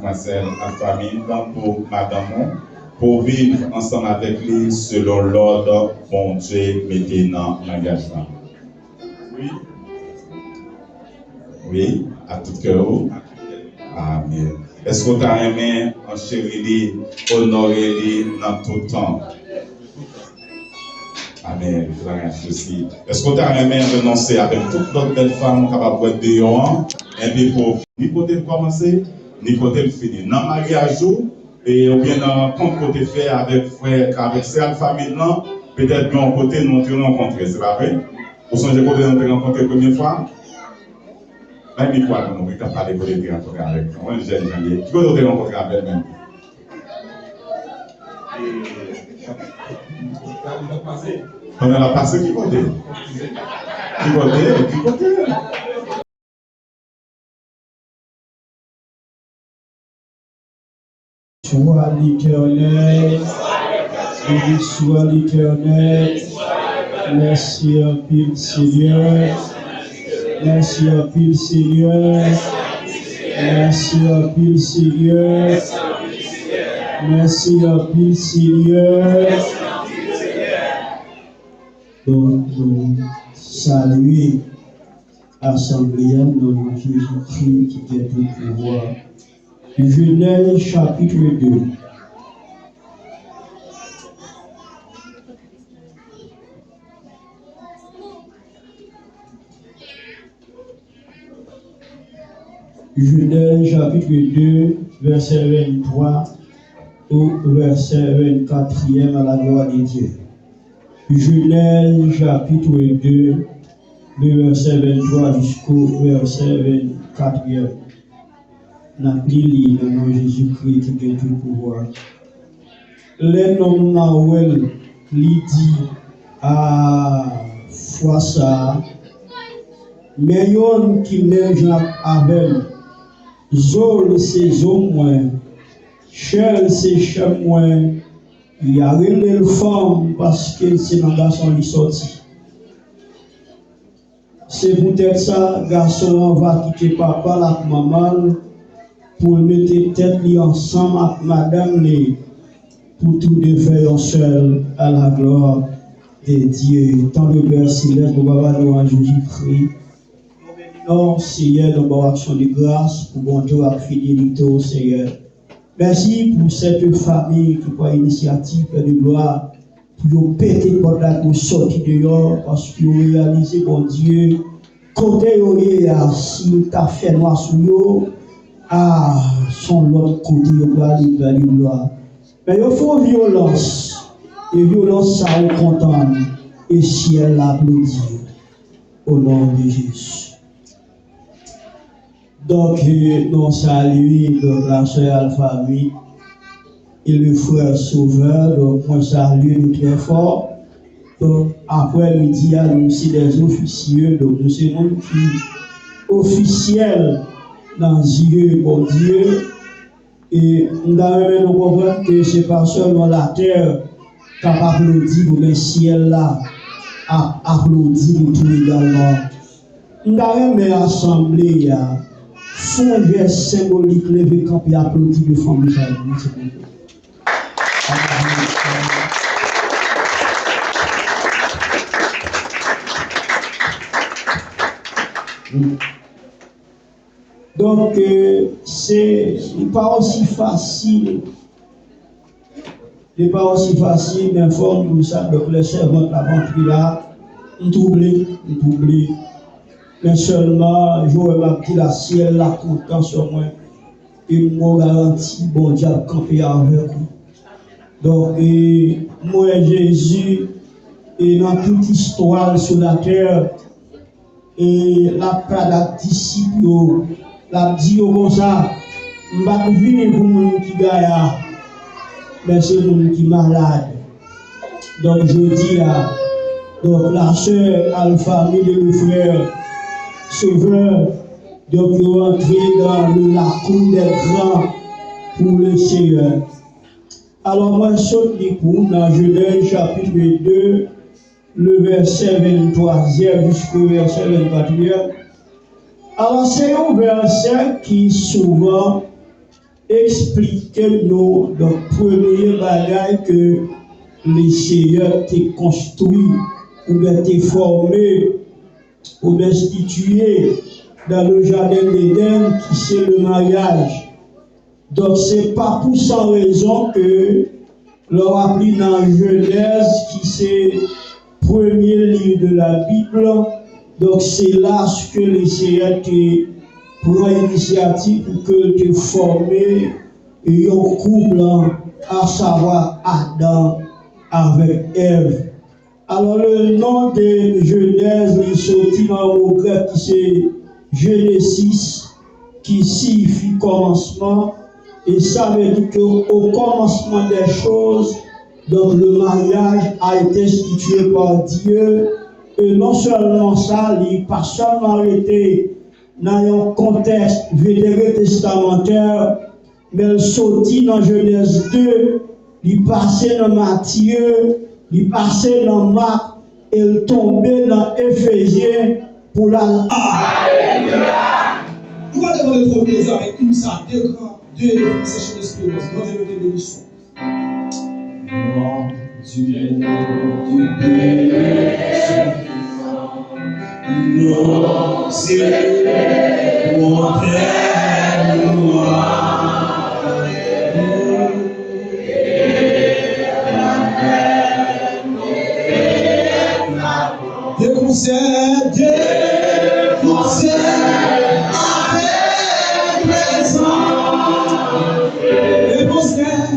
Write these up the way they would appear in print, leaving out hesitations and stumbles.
mademoiselle, la famille, pour madame, pour vivre ensemble avec lui selon l'ordre bon Dieu mettez dans le magasin. Oui. Oui, à tout cœur. Amen. Est-ce que tu as aimé enchérir, honorer dans tout temps? Amen. Ceci. Est-ce que tu as aimé renoncer avec toutes les belles femmes capables de dehors? Et puis pour ni côté commencer, ni côté finir. Dans le mariage, et ou bien dans le compte côté fait avec frère, avec sa famille, peut-être d'un côté nous te rencontrer, c'est pas vrai? Vous songez côté nous te rencontrer la première fois? Même il faut qu'on nous pas parler côté de rencontrer avec nous. Moi j'ai jamais. Qui côté te rencontrer avec même? On a passé qui côté? Qui côté? Qui côté? Sois l'Éternel, béni soit l'Éternel, merci à pile Seigneur, merci à pile Seigneur, merci à pile Seigneur, merci à pile Seigneur. Donc nous saluons l'Assemblée dans Jésus-Christ qui est tout pouvoir. Genèse chapitre 2. Genèse chapitre 2, verset 23 au verset 24e à la gloire de Dieu. Genèse chapitre 2, le verset 23 jusqu'au verset 24e. N'a pris le nom de Jésus-Christ qui a tout pouvoir. Les noms Nawel lui dit à fois ça, mais yon qui neige avec Zol c'est Zol moins, Chel c'est Chel moins, il y a une femme parce que c'est un garçon qui sorti. C'est peut-être ça, garçon va quitter papa, la maman, pour mettre tête ensemble avec madame les pour tout défaire en seul à la gloire de Dieu. Tant le Père céleste, pour Baba nous en Jésus-Christ. Non, Seigneur, nous avons action de grâce pour bon Dieu et fidélité au Seigneur. Merci pour cette famille qui prend l'initiative de gloire pour péter pour la sortie dehors parce que vous réalisez, bon Dieu, côté où il y a si tu as fait noir sur eux, son l'autre côté, il va aller vers la gloire. Mais il faut violence. Et violence, ça vous contente. Et ciel l'applaudit. Au nom de Jésus. Donc, nous saluons la soeur Alpha-Vie et le frère Sauveur. Donc, on salue nous très fort. Donc, après midi, nous sommes des officiers. Donc, nous sommes qui officiels dans Dieu, bon Dieu. Et nous avons compris que ce n'est pas seulement la terre qui a applaudi pour le ciel là, a applaudi pour tout également. Nous avons assemblé, font un geste symbolique, levé quand il applaudit de famille. Donc, c'est pas aussi facile. C'est pas aussi facile d'informer tout ça. Donc, les servants de la ventre là, on troublé. Mais seulement, je vais dire la ciel là, content sur moi. Et moi, garantie, bon Dieu, camper avec vous. Donc, moi, Jésus, et dans toute histoire sur la terre, et la prada disciple, la dit comme ça, je ne vais pas venir pour les qui gagnent, mais c'est les qui malade. Donc je dis à donc la soeur Alpha, le frère Sauveur, donc ils vont entrer dans la cour des grands pour le Seigneur. Alors moi je saute pour dans Genèse chapitre 2, le verset 23e jusqu'au verset 24e. Alors c'est un verset qui souvent expliquez-nous le premier bagage que les Seigneurs t'ont construit, ou bien t'ont formé, ou bien institué dans le jardin d'Éden, qui c'est le mariage. Donc, c'est pas pour sans raison que l'on a pris dans Genèse, qui c'est le premier livre de la Bible. Donc, c'est là ce que les Seigneurs prend l'initiative pour que tu formé un couple, à savoir Adam avec Ève. Alors, le nom de Genèse, il sortit dans le mot grec qui c'est Genesis, qui signifie commencement. Et ça veut dire qu'au commencement des choses, donc le mariage a été institué par Dieu. Et non seulement ça, il n'a pas seulement été dans un contexte vétérotestamentaire, mais il sortit dans Genèse 2, il passait dans Matthieu, il passait dans Marc, et il tombait dans Éphésiens pour la... Alléluia! Nous allons devant le premier avec une salle, deux sessions d'espérance, demandez-le des bénissions. Gloire du bien, non, c'est mon Père, des concerts, avec présent, des concerts,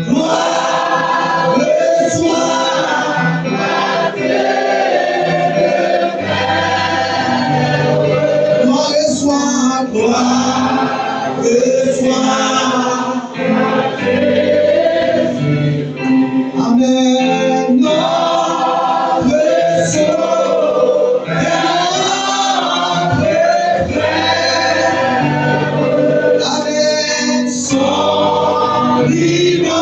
Gloire gloire reçoit. Amen. Notre Sauveur, notre frère, avec son vivant,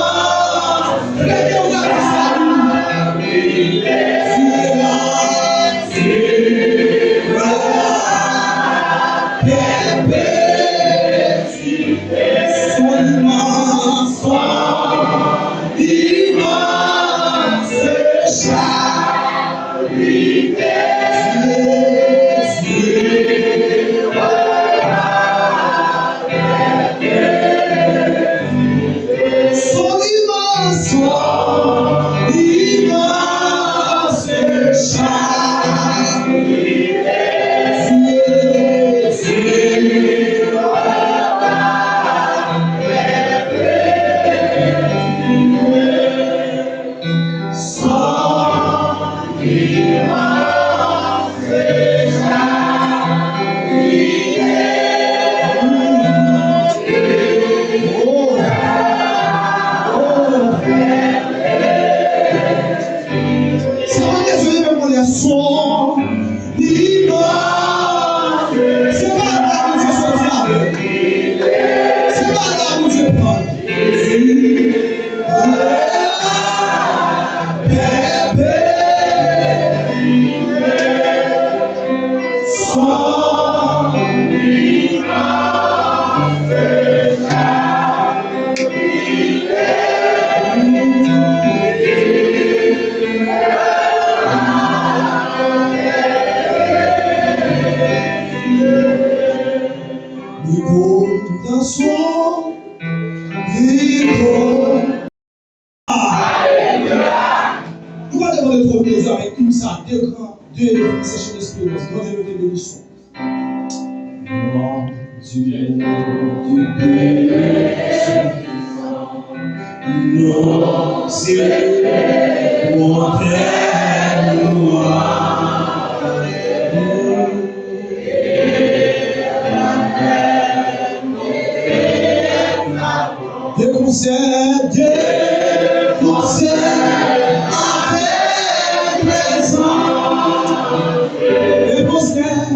regardez, on a dit avec une salle, deux sessions d'espérance. Gardez le bénisson. Nom du non, c'est mon Père, des concerts, avec les anges, des concerts,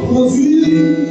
conduit,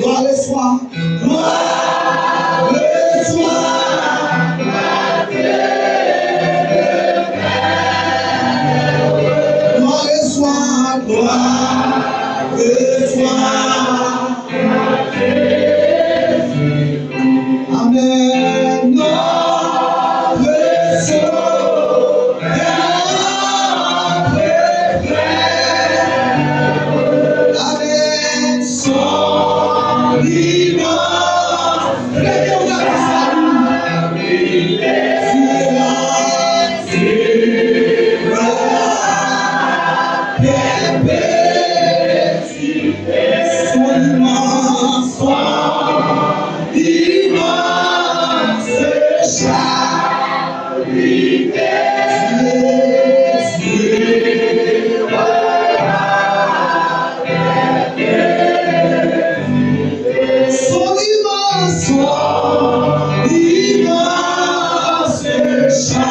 Gloire et soir. Gloire et soir. Gloire et soir. Gloire et soir. Amen. Notre Sauveur, notre frère, avec son vivant, regardez, on a vu ça.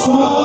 Oh